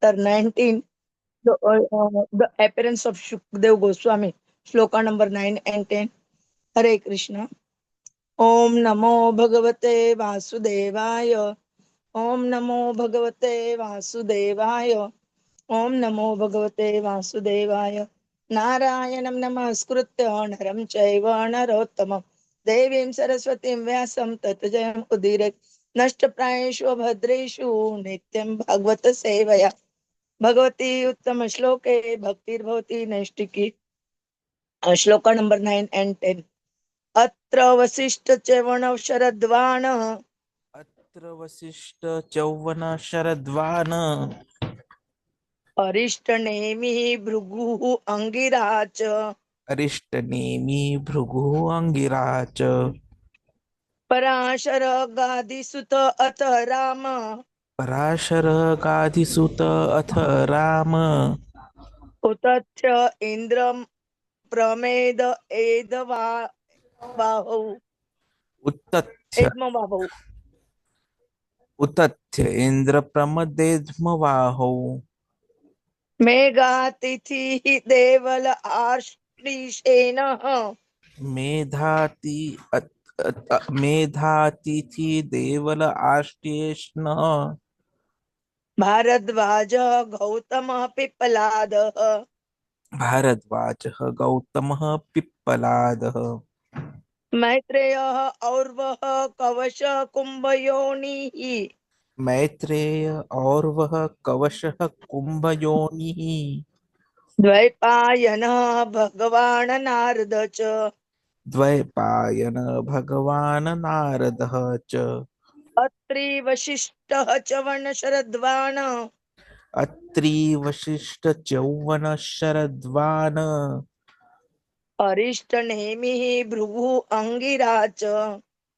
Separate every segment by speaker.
Speaker 1: chapter 19, the appearance of Shukdev Goswami, shloka number 9 and 10. Hare Krishna. Om Namo Bhagavate Vasudevaya. Om Namo Bhagavate Vasudevaya. Om Namo Bhagavate Vasudevaya. Narayanam Namaskritya Naram Chaiva Narottamam Devim Saraswatim Vyasam Tatajayam Udirek Nashtaprayeshu Bhadreshu Nityam Bhagavata Sevaya Bhagavati Uttama Shloke Bhaktir Bhavati Naishtiki. Shloka number 9 and 10. Atra Vasiṣṭha Śyaradvāna Śyaradvāna
Speaker 2: अत्र वसिष्ठ चौवन Sharadvan
Speaker 1: Ariṣṭanemi Bhṛgu Aṅgirā ca
Speaker 2: Arishtanemi भृगुः Angira च
Speaker 1: Parāśara Gadisutta Atha Rama
Speaker 2: Parashar गाधिसुत अथ Ram
Speaker 1: Utathya Indrapramada Idhmavāhu
Speaker 2: Utathya
Speaker 1: Idhmavāhu
Speaker 2: Utathya इंद्रप्रमदेध्मवाहौ
Speaker 1: Medhātithi Devala Ārṣṭiṣeṇa
Speaker 2: मेधाति Medhatithi देवल आष्टेष्ण
Speaker 1: Bhāradvāja Gautama Pippalāda
Speaker 2: भारद्वाजः गौतमः पिप्पलादः
Speaker 1: Maitreya Aurva Kavaṣa Kumbhayoni
Speaker 2: Maitreya और वह कवशः कुंभयोनिः
Speaker 1: Dvaipāyana Bhagavān Nārada ca
Speaker 2: Dvaipayan भगवान नारदः च
Speaker 1: Atri Vasiṣṭha Śyaradvān Śaradvān
Speaker 2: Atri Vashishtha चौवन Sharadvan
Speaker 1: Ariṣṭanemi Bhṛgu Aṅgirā ca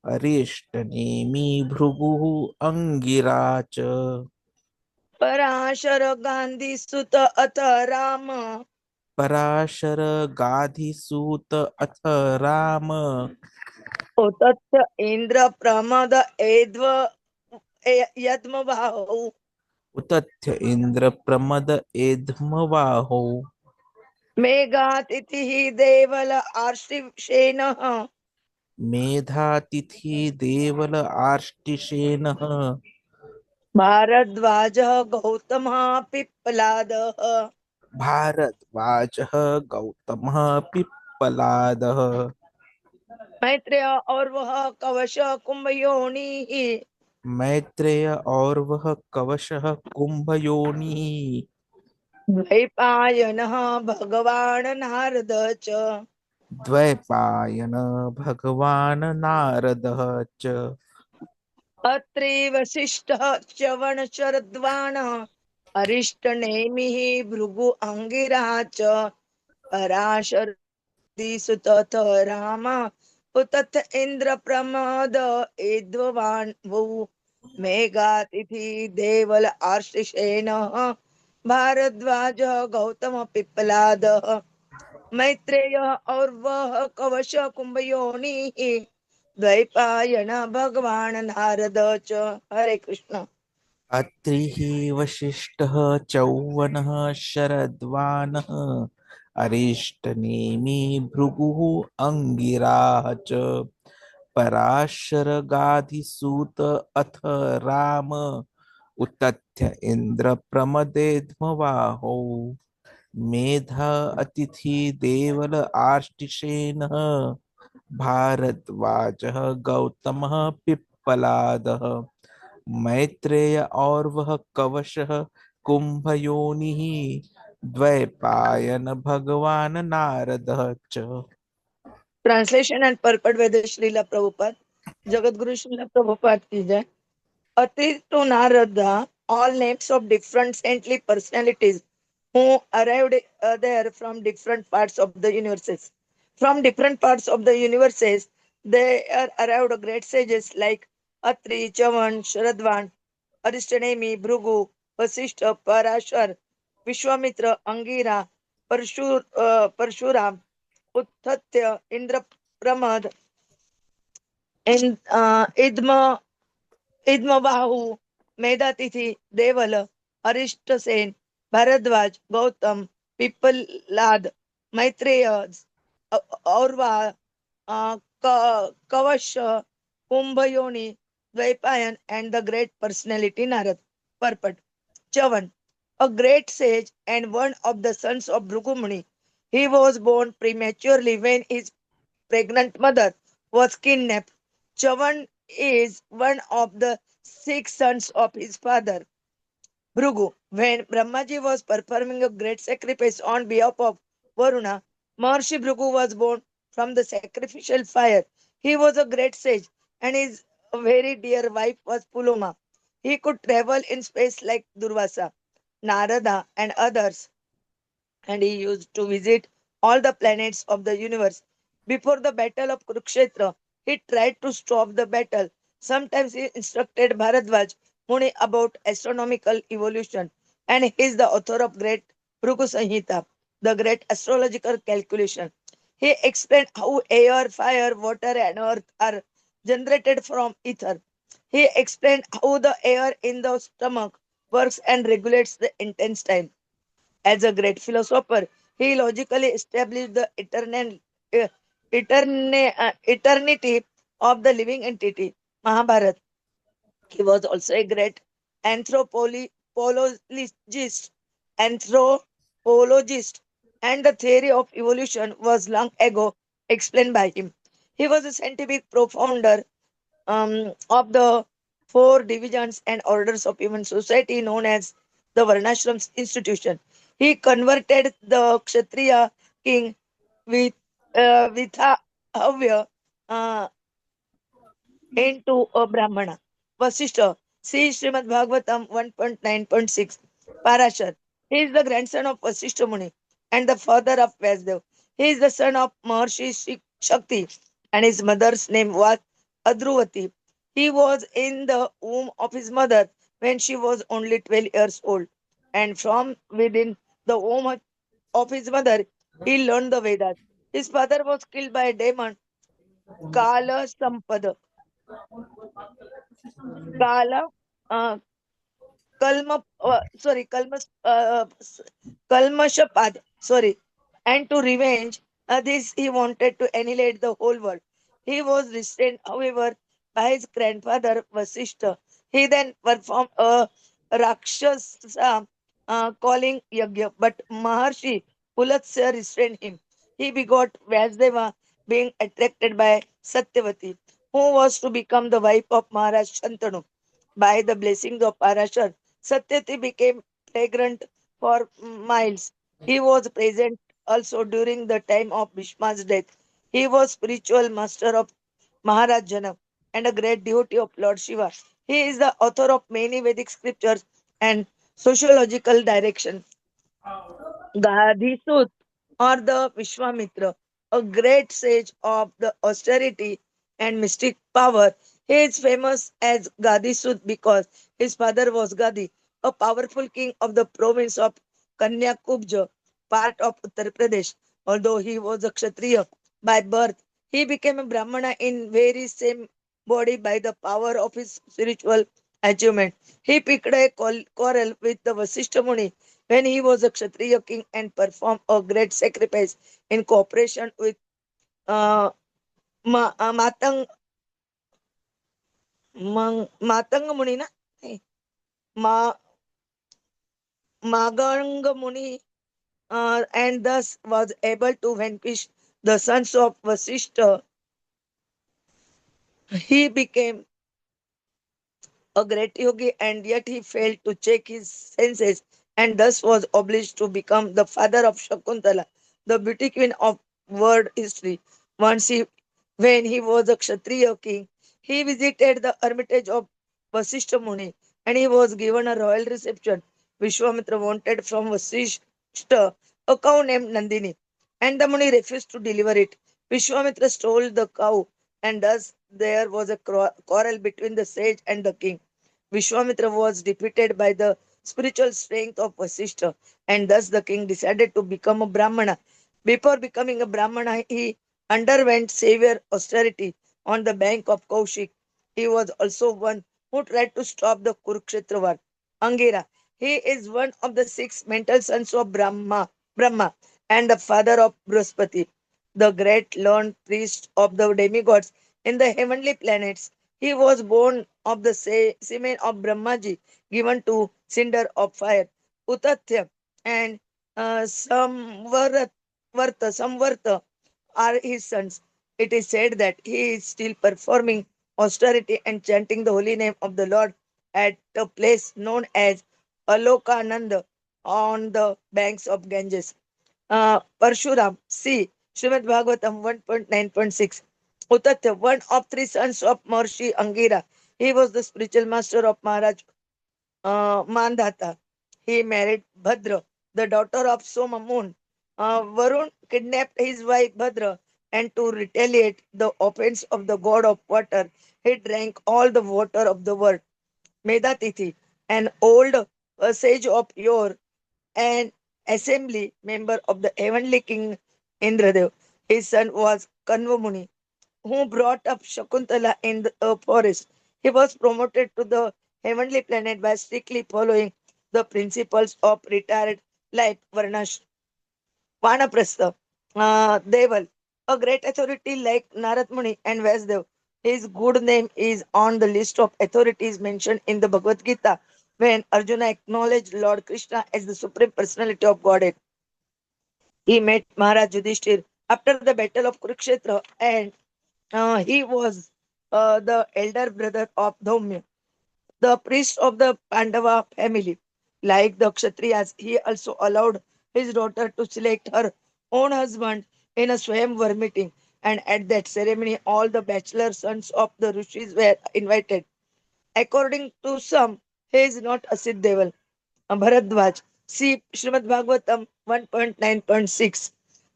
Speaker 2: Arishtanemi भृगुः Angira च
Speaker 1: Parāśara Gandhi Sutta Atha Rama
Speaker 2: Parashar गाधिसूत अथ Ram
Speaker 1: Utathya Indrapramada Idhmavāhu
Speaker 2: Utathya Indrapramada एध्मवाहौ
Speaker 1: Medhātithi Devala Ārṣṭiṣeṇa
Speaker 2: Medhatithi देवल आर्ष्टिशेनः
Speaker 1: Bhāradvāja Gautama Pippalāda
Speaker 2: भारद्वाजः गौतमः पिप्पलादः
Speaker 1: Maitreya Aurva Kavaṣa Kumbhayoni
Speaker 2: Maitreya और वह कवशः कुंभयोनि
Speaker 1: Dvaipāyana Bhagavān Nārada ca
Speaker 2: Dvaipayan भगवान नारदः च
Speaker 1: Atri Vasiṣṭha Śyavan Śyaradvān Ariṣṭanemi Bhṛgu Aṅgirā ca Parāśara Sutta Rama Utathya Indrapramada Idhmavāhu Medhātithi Devala Ārṣṭiṣeṇa Bhāradvāja Gautama Pippalāda Maitreya Aurva Kavaṣa Kumbhayoni Dvaipāyana Bhagavān Nārada ca. Hare Krishna.
Speaker 2: Atri वशिष्ठः चौवनः शरद्वानः Arishtanemi भृगुः अङ्गिराः च पराशर गाधिसूत अथ राम उतथ्य इंद्रप्रमदेध्मवाहौ मेधा अतिथि देवल आर्ष्टिशेनः भारद्वाजः गौतमः पिप्पलादः मैत्रेय और वह कवशः कुंभयोनिः द्वैपायन भगवान नारदः च.
Speaker 1: Translation and purport by the Srila Prabhupada. Jagadguru Srila Prabhupada ki jai. Atri to Nārada, all names of different saintly personalities who arrived there from different parts of the universes. From different parts of the universes, there arrived great sages like Atri, Śyavan, Śyaradvān, Ariṣṭanemi, Bhṛgu, Vasiṣṭha, Parāśara, Viśvāmitra, Aṅgirā, Paraśurāma, Utathya, Indrapramada, Idhmavāhu, Medhātithi, Devala, Ariṣṭaseṇa, Bhāradvāja, Gautama, Pippalāda, Maitreya, Aurva, Kavaṣa, Kumbhayoni, Dvaipāyana, and the great personality Nārada. Purport. Chavan, a great sage and one of the sons of Bhṛgu Muni. He was born prematurely when his pregnant mother was kidnapped. Chavan is one of the 6 sons of his father, Bhṛgu. When Brahmaji was performing a great sacrifice on behalf of Varuna, Maharshi Bhṛgu was born from the sacrificial fire. He was a great sage, and his very dear wife was Puloma. He could travel in space like Durvasa, Narada, and others, and he used to visit all the planets of the universe. Before the battle of Kurukshetra, he tried to stop the battle. Sometimes he instructed Bharadvāja Muni about astronomical evolution, and he is the author of great Bhṛgu Samhita, the great astrological calculation. He explained how air, fire, water, and earth are generated from ether. He explained how the air in the stomach works and regulates the intense time. As a great philosopher, he logically established the eternity of the living entity, Mahabharata. He was also a great anthropologist, anthropologist, and the theory of evolution was long ago explained by him. He was a scientific profounder of the 4 divisions and orders of human society known as the Varnashram institution. He converted the Kshatriya king with Vithavya into a Brahmana. Vasiṣṭha, see Srimad Bhagwatam 1.9.6. Parāśara, he is the grandson of Vasiṣṭha Muni and the father of Vyasadeva. He is the son of Maharshi Shakti, and his mother's name was Adruvati. He was in the womb of his mother when she was only 12 years old, and from within the womb of his mother, he learned the Vedas. His father was killed by a demon, Kala Sampada. Kala, uh, Kalmashapad, sorry. And to revenge this, he wanted to annihilate the whole world. He was restrained, however, by his grandfather Vasiṣṭha. He then performed a Rakshasa calling Yagya, but Maharshi Ulathya restrained him. He begot Vyasadeva, being attracted by Satyavati, who was to become the wife of Maharaj Shantanu. By the blessings of Parāśara, Satyavati became pregnant for miles. He was present also during the time of Bhishma's death. He was spiritual master of Maharaj Janam and a great devotee of Lord Shiva. He is the author of many Vedic scriptures and sociological direction. Gadhisut, or the Viśvāmitra, a great sage of the austerity and mystic power. He is famous as Gadhisut because his father was Gadi, a powerful king of the province of Kanyakubja, part of Uttar Pradesh. Although he was a Kshatriya by birth, he became a Brahmana in very same body by the power of his spiritual achievement. He picked a quarrel with the Vasiṣṭha Muni when he was a Kshatriya king and performed a great sacrifice in cooperation with uh, Matang Matanga Muni, na? Eh, Ma Maganga Muni, and thus was able to vanquish the sons of Vasiṣṭha. He became a great yogi, and yet he failed to check his senses, and thus was obliged to become the father of Shakuntala, the beauty queen of world history. Once when he was a Kshatriya king, he visited the hermitage of Vasiṣṭha Muni, and he was given a royal reception. Viśvāmitra wanted from Vasiṣṭha a cow named Nandini, and the Muni refused to deliver it. Viśvāmitra stole the cow, and thus there was a quarrel between the sage and the king. Viśvāmitra was defeated by the spiritual strength of Vasiṣṭha, and thus the king decided to become a Brahmana. Before becoming a Brahmana, he underwent severe austerity on the bank of Kaushik. He was also one who tried to stop the Kurukshetra war. Aṅgirā. He is one of the 6 mental sons of Brahma, and the father of Brihaspati, the great learned priest of the demigods in the heavenly planets. He was born of the semen of Brahmaji, given to cinder of fire, Utathya, and Samvarta are his sons. It is said that he is still performing austerity and chanting the holy name of the Lord at a place known as Alokananda on the banks of Ganges. Paraśurāma, see Srimad Bhagwatam 1.9.6. Utathya, one of 3 sons of Mahārshi Aṅgirā. He was the spiritual master of Maharaj Mandhata. He married Bhadra, the daughter of Soma Moon. Varun kidnapped his wife Bhadra, and to retaliate the offense of the god of water, he drank all the water of the world. Medhātithi, an old sage of yore, an assembly member of the heavenly king Indradev. His son was Kanva Muni, who brought up Shakuntala in the forest. He was promoted to the heavenly planet by strictly following the principles of retired life, Varnash, Vanaprastha, Deval, a great authority like Narad Muni and Vasudev. His good name is on the list of authorities mentioned in the Bhagavad Gita when Arjuna acknowledged Lord Krishna as the Supreme Personality of Godhead. He met Maharaj Yudhishthir after the battle of Kurukshetra, and he was the elder brother of Dhaumya, the priest of the Pandava family. Like the Kshatriyas, he also allowed his daughter to select her own husband in a Swayamvar meeting. And at that ceremony, all the bachelor sons of the rishis were invited. According to some, he is not Asid Deval, Bharadvāja. See Srimad Bhagwatam 1.9.6.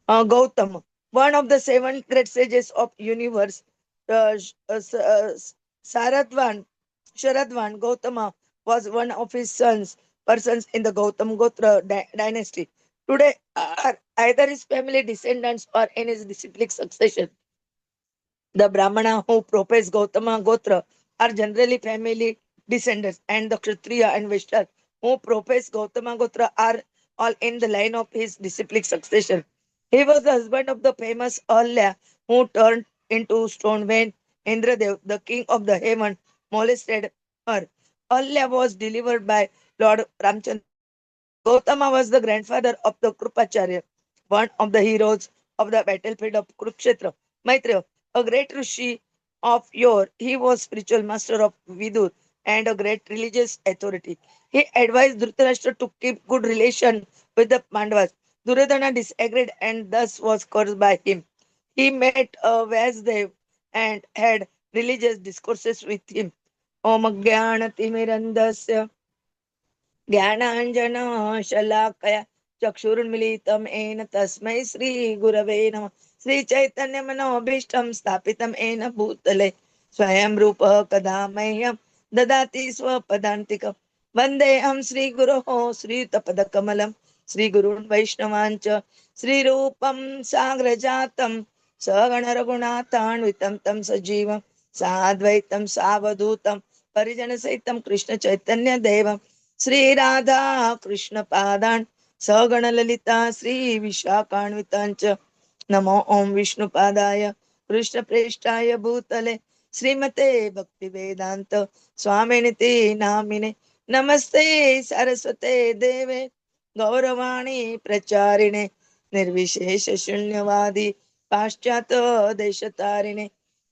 Speaker 1: Gautama, one of the 7 great sages of universe, uh, Sh- uh, S- uh, Śaradvān, Gautama was one of his persons in the Gautam Gotra dynasty. Today, are either his family descendants or in his disciplic succession. The Brahmana who profess Gautama Gotra are generally family descendants, and the Kshatriya and Vaishya who profess Gautama Gotra are all in the line of his disciplic succession. He was the husband of the famous Ahalya who turned into stone when Indradev, the king of the heaven, molested her. Ahalya was delivered by Lord Ramchandra. Gautama was the grandfather of the Krupacharya, one of the heroes of the battlefield of Kurukshetra. Maitreya, a great rishi of yore, he was spiritual master of Vidur and a great religious authority. He advised Dhritarashtra to keep good relation with the Pandavas. Duryodhana disagreed and thus was cursed by him. He met Vasudev and had religious discourses with him. Om Jnana ज्ञानाञ्जनशलाकया चक्षुरुन्मिलितं येन तस्मै श्रीगुरवे नमः श्रीचैतन्यमनोभीष्टं स्थापितं येन भूतले स्वयं रूपः कदा मह्यं ददाति स्वपदान्तिकं वन्देऽहं श्रीगुरोः श्रीयुतपदकमलं श्रीगुरून् वैष्णवाञ्च श्रीरूपं साग्रजातं सगणरघुनाथान्वितं तं सजीवं साद्वैतं सावधूतं परिजनसहितं कृष्णचैतन्यदेवं श्री राधा कृष्ण पादान सगण ललिता श्री विशाखान्वितांच नमो ओम विष्णु पादाय कृष्ण प्रेष्ठाय भूतले श्रीमते भक्ति वेदांत स्वामिनिति नामिने नमस्ते सरस्वते देवे गौरवाणी प्रचारिणे निर्विशेष शून्यवादी पाश्चात देशतारिणे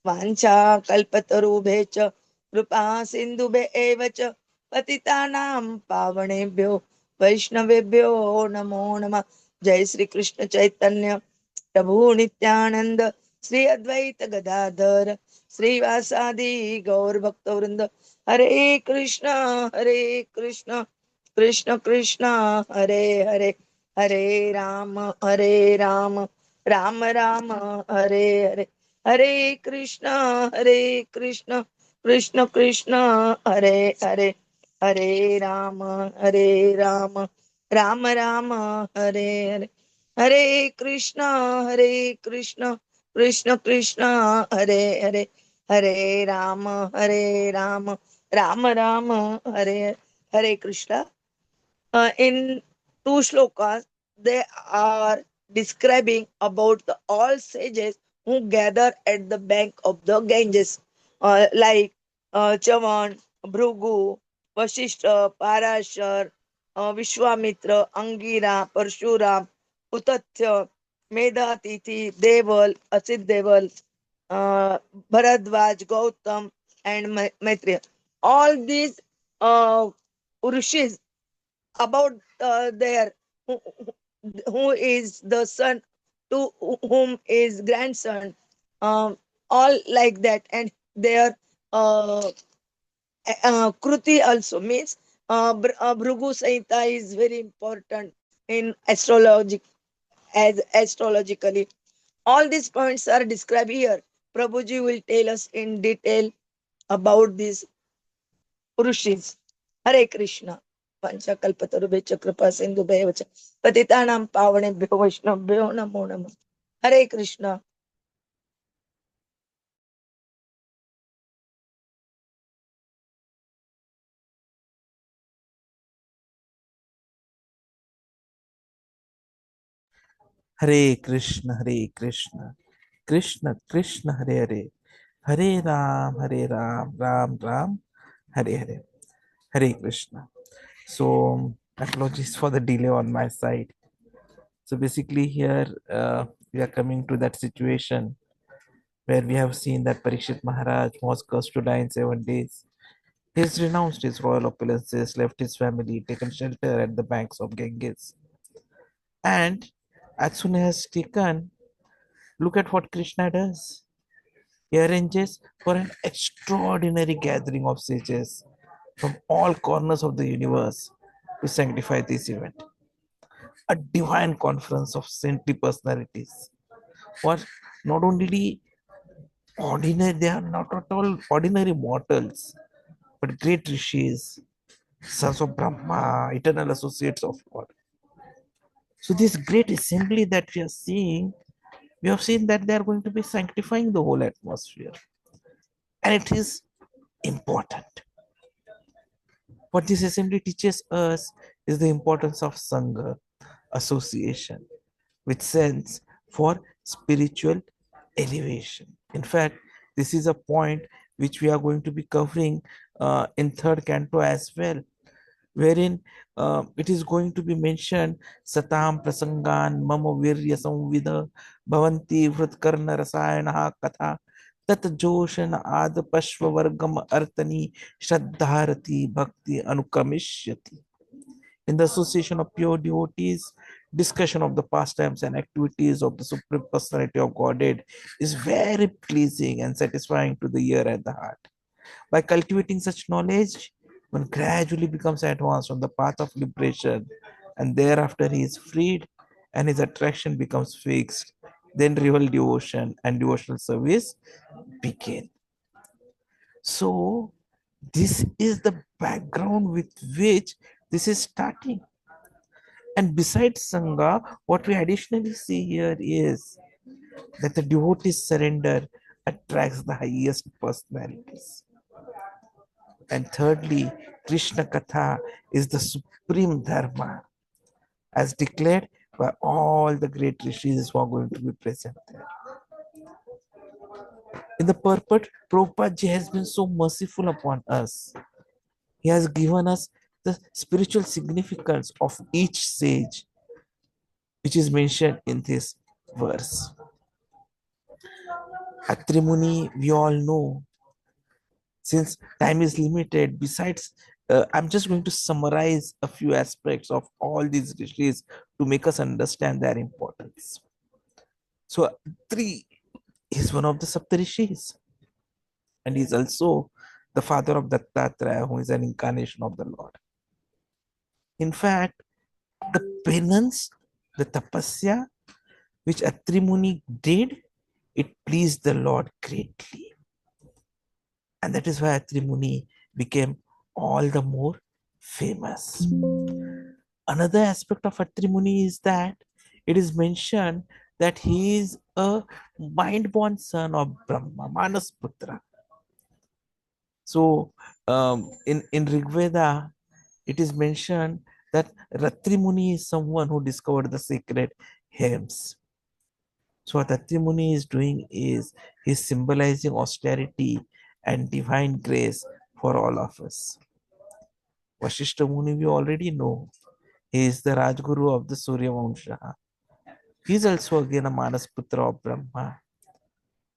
Speaker 1: वाञ्छा कल्पतरुभे च कृपा सिन्धुभे एव च पतितानां पावनेभ्यो वैष्णवेभ्यो नमो नमः जय श्री कृष्ण चैतन्य प्रभु नित्यानंद श्री अद्वैत गदाधर श्रीवासादि गौर भक्त वृंद हरे Krishna Krishna Krishna Hare Hare Hare Ram Ram Ram Hare Hare Hare Krishna Krishna Krishna Hare Hare Hare Ram Ram Hare Hare Hare Krishna Krishna Krishna Hare Hare Hare Ram Ram Ram Hare Hare Krishna In two shlokas, they are describing about the all sages who gather at the bank of the Ganges, like Chavan, Bhṛgu, Vasiṣṭha, Parāśara, Viśvāmitra, Aṅgirā, Paraśurāma, Utathya, Medhātithi, Devala, Devala, uh, Bhāradvāja, Gautama, and Maitreya. All these rishis about their who is the son to whom is grandson, all like that, and their uh, kruti also means Bhṛgu Samhita is very important in astrology as astrologically. All these points are described here. Prabhuji will tell us in detail about these rishis. Hare Krishna. Panchakalpatarubhya kripa sindhubhya च पतितानां पावनेभ्यो वैष्णवभ्यो नमो नमः. Hare Krishna.
Speaker 2: Hare Krishna, Hare Krishna, Krishna Krishna, Hare Hare, Hare Ram, Ram Ram, Hare Hare, Hare Krishna. So, apologies for the delay on my side. So, basically, here we are coming to that situation where we have seen that Parikshit Maharaj was cursed to die in 7 days. He has renounced his royal opulences, left his family, taken shelter at the banks of Ganges. And as soon as taken, look at what Krishna does. He arranges for an extraordinary gathering of sages from all corners of the universe to sanctify this event. A divine conference of saintly personalities. For not only ordinary, they are not at all ordinary mortals, but great rishis, sons of Brahma, eternal associates of God. So, this great assembly that we are seeing, we have seen that they are going to be sanctifying the whole atmosphere. And it is important. What this assembly teaches us is the importance of saṅga, association, with sense for spiritual elevation. In fact, this is a point which we are going to be covering in third canto as well, wherein it is going to be mentioned satam prasangan mama virya samvidha bhavanti vrutkarna rasayana katha tat joshan ad pashva vargam artani shraddharati bhakti anukramishyati. In the association of pure devotees, discussion of the pastimes and activities of the Supreme Personality of Godhead is very pleasing and satisfying to the ear and the heart. By cultivating such knowledge, one gradually becomes advanced on the path of liberation, and thereafter he is freed and his attraction becomes fixed. Then real devotion and devotional service begin. So, this is the background with which this is starting. And besides Sangha, what we additionally see here is that the devotee's surrender attracts the highest personalities. And thirdly, Krishna Katha is the supreme dharma as declared by all the great rishis who are going to be present there. In the purport, Prabhupada ji has been so merciful upon us. He has given us the spiritual significance of each sage, which is mentioned in this verse. Atri Muni, we all know, since time is limited, besides, I'm just going to summarize a few aspects of all these rishis to make us understand their importance. So, Atri is one of the Saptarishis, and he's also the father of Dattatreya, who is an incarnation of the Lord. In fact, the penance, the tapasya, which Atri Muni did, it pleased the Lord greatly. And that is why Atri Muni became all the more famous. Another aspect of Atri Muni is that it is mentioned that he is a mind-born son of Brahma, Manas Putra. So in Rig Veda, it is mentioned that Ratri Muni is someone who discovered the sacred hymns. So what Atri Muni is doing is he's symbolizing austerity and divine grace for all of us. Vasiṣṭha Muni we already know. He is the Rajguru of the Surya Vamsha. He is also again a Manas Putra of Brahma.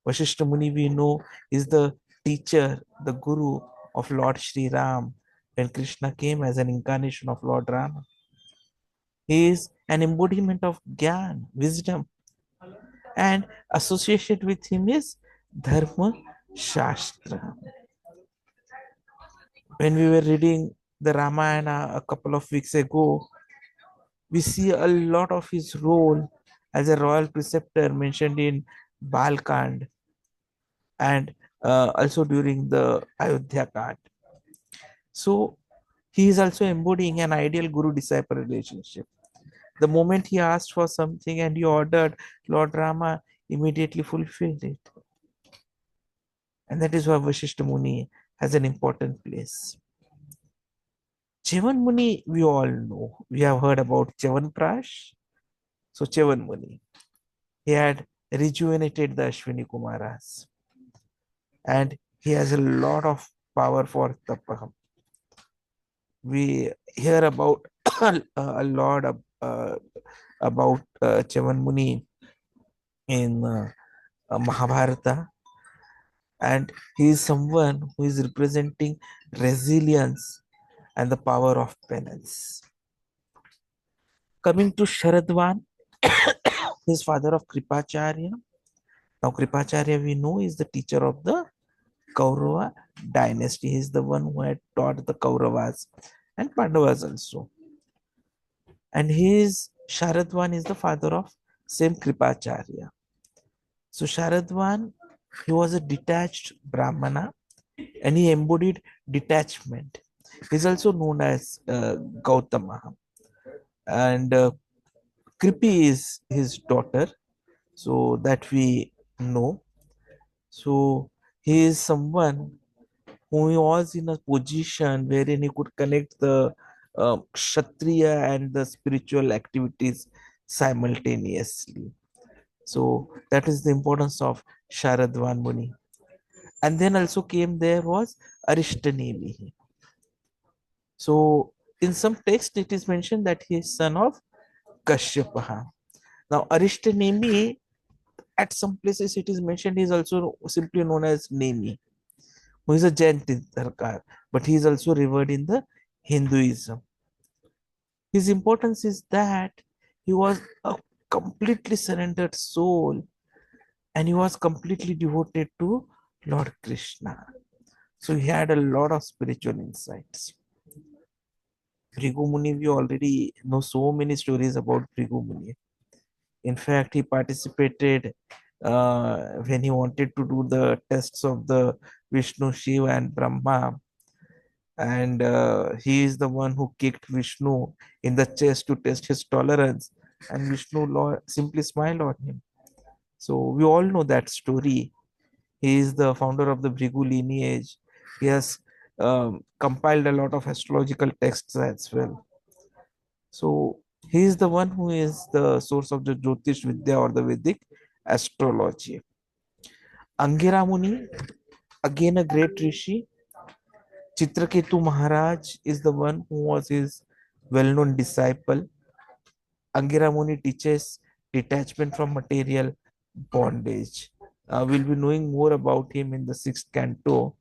Speaker 2: Vasiṣṭha Muni we know is the teacher, the guru of Lord Sri Ram when Krishna came as an incarnation of Lord Rama. He is an embodiment of Gyan, wisdom, and associated with him is Dharma Shastra. When we were reading the Ramayana a couple of weeks ago, we see a lot of his role as a royal preceptor mentioned in Balkand and also during the Ayodhya Kand. So he is also embodying an ideal guru-disciple relationship. The moment he asked for something and he ordered, Lord Rama immediately fulfilled it. And that is why Vasiṣṭha Muni has an important place. Chyavan Muni, we all know. We have heard about Chyavanprash. So Chyavan Muni, he had rejuvenated the Ashwini Kumaras. And he has a lot of power for tapaham. We hear about a lot about Chyavan Muni in Mahabharata. And he is someone who is representing resilience and the power of penance. Coming to Śaradvān, he is father of Kripacharya. Now Kripacharya we know is the teacher of the Kaurava dynasty. He is the one who had taught the Kauravas and Pandavas also. And his Śaradvān is the father of same Kripacharya. So Śaradvān, he was a detached Brahmana and he embodied detachment. He is also known as Gautama. And Kripi is his daughter, so that we know. So he is someone who was in a position wherein he could connect the Kshatriya and the spiritual activities simultaneously. So that is the importance of Śaradvān Muni. And then also came there was Ariṣṭanemi. So in some text it is mentioned that he is son of Kashyapa. Now Ariṣṭanemi, at some places it is mentioned he is also simply known as Nemi, who is a Jain Tirthakar, but he is also revered in the Hinduism. His importance is that he was a completely surrendered soul and he was completely devoted to Lord Krishna. So he had a lot of spiritual insights. Bhṛgu Muni, we already know so many stories about Bhṛgu Muni. In fact, he participated when he wanted to do the tests of the Vishnu, Shiva, and Brahma. And he is the one who kicked Vishnu in the chest to test his tolerance. And Vishnu simply smiled on him. So we all know that story. He is the founder of the Bhṛgu lineage. He has compiled a lot of astrological texts as well. So he is the one who is the source of the Jyotish Vidya or the Vedic astrology. Aṅgirā Muni, again a great rishi. Chitraketu Maharaj is the one who was his well-known disciple. Aṅgirā Muni teaches detachment from material bondage. We'll be knowing more about him in the 6th canto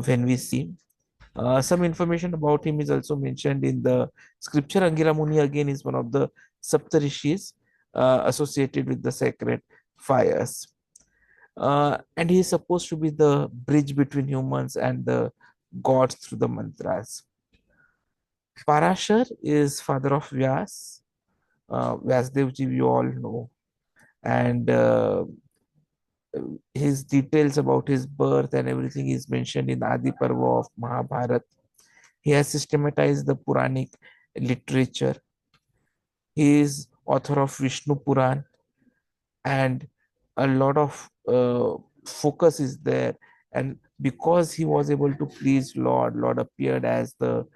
Speaker 2: when we see. Some information about him is also mentioned in the scripture. Aṅgirā Muni again is one of the Saptarishis associated with the sacred fires. And he is supposed to be the bridge between humans and the gods through the mantras. Parāśara is father of Vyas. Vyasdevji we all know. And his details about his birth and everything is mentioned in Adi Parva of Mahabharata. He has systematized the Puranic literature. He is author of Vishnu Puran, and a lot of focus is there. And because he was able to please Lord, Lord appeared as the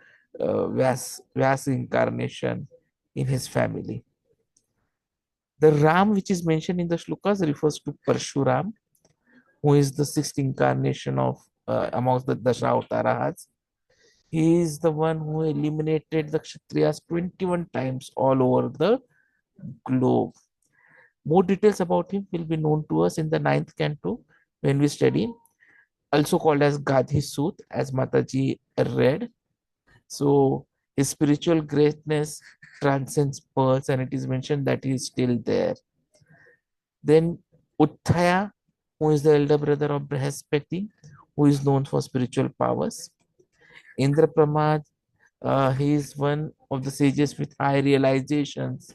Speaker 2: Vyas incarnation in his family. The Ram which is mentioned in the shlokas refers to Paraśurāma, who is the sixth incarnation of amongst the Dashavatārās. He is the one who eliminated the Kshatriyas 21 times all over the globe. More details about him will be known to us in the ninth canto when we study, also called as Gadhi Sut, as Mataji read. So his spiritual greatness transcends births, and it is mentioned that he is still there. Then Utathya, who is the elder brother of Brihaspati, who is known for spiritual powers. Indrapramada, he is one of the sages with high realizations.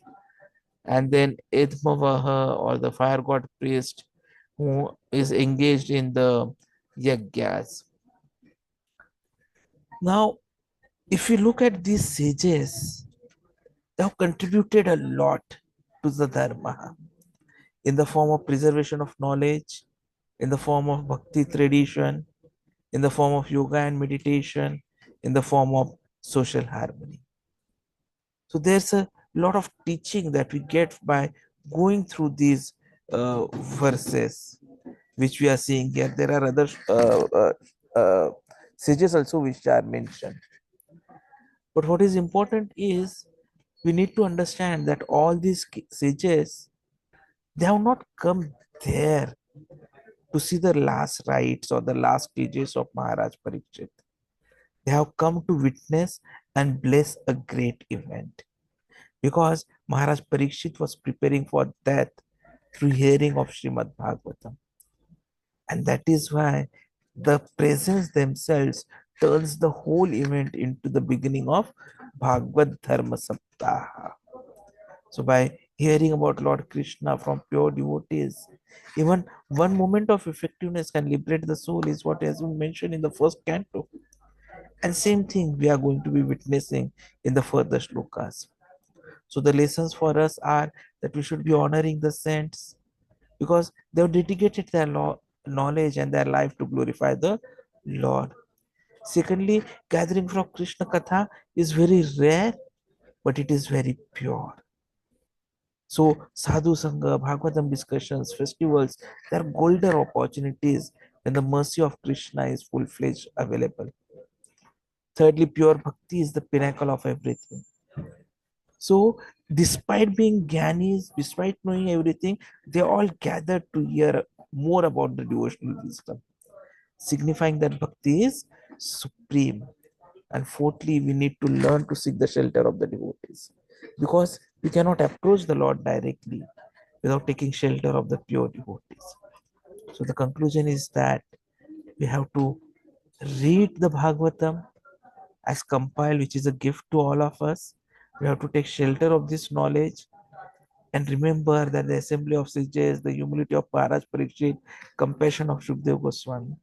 Speaker 2: And then Idhmavāhu, or the fire god priest, who is engaged in the yagyas. Now, if you look at these sages, they have contributed a lot to the dharma in the form of preservation of knowledge, in the form of bhakti tradition, in the form of yoga and meditation, in the form of social harmony. So there's a lot of teaching that we get by going through these verses, which we are seeing here. There are other sages also which are mentioned. But what is important is we need to understand that all these sages, they have not come there to see the last rites or the last stages of Maharaj Parikshit. They have come to witness and bless a great event. Because Maharaj Parikshit was preparing for death through hearing of Srimad Bhagwatam. And that is why the presence themselves turns the whole event into the beginning of Bhagavad Dharma Saptaha. So by hearing about Lord Krishna from pure devotees, even one moment of effectiveness can liberate the soul, is what has been mentioned in the first canto. And same thing we are going to be witnessing in the further shlokas. So the lessons for us are that we should be honoring the saints because they have dedicated their knowledge and their life to glorify the Lord. Secondly, gathering from Krishna Katha is very rare, but it is very pure. So sadhu sangha, Bhagavatam discussions, festivals, they are golden opportunities when the mercy of Krishna is full-fledged available. Thirdly, pure bhakti is the pinnacle of everything. So, despite being Gyanis, despite knowing everything, they all gathered to hear more about the devotional wisdom, signifying that bhakti is supreme. And fourthly, we need to learn to seek the shelter of the devotees because we cannot approach the Lord directly without taking shelter of the pure devotees. So, the conclusion is that we have to read the Bhagavatam as compiled, which is a gift to all of us. We have to take shelter of this knowledge and remember that the assembly of sages, the humility of Maharaj Parikshit, compassion of Shukdev Goswami,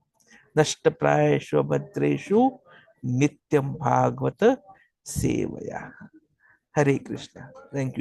Speaker 2: Nashtaprayeshu Bhadreshu Nityam Bhagavata Sevaya. Hare Krishna. Thank you.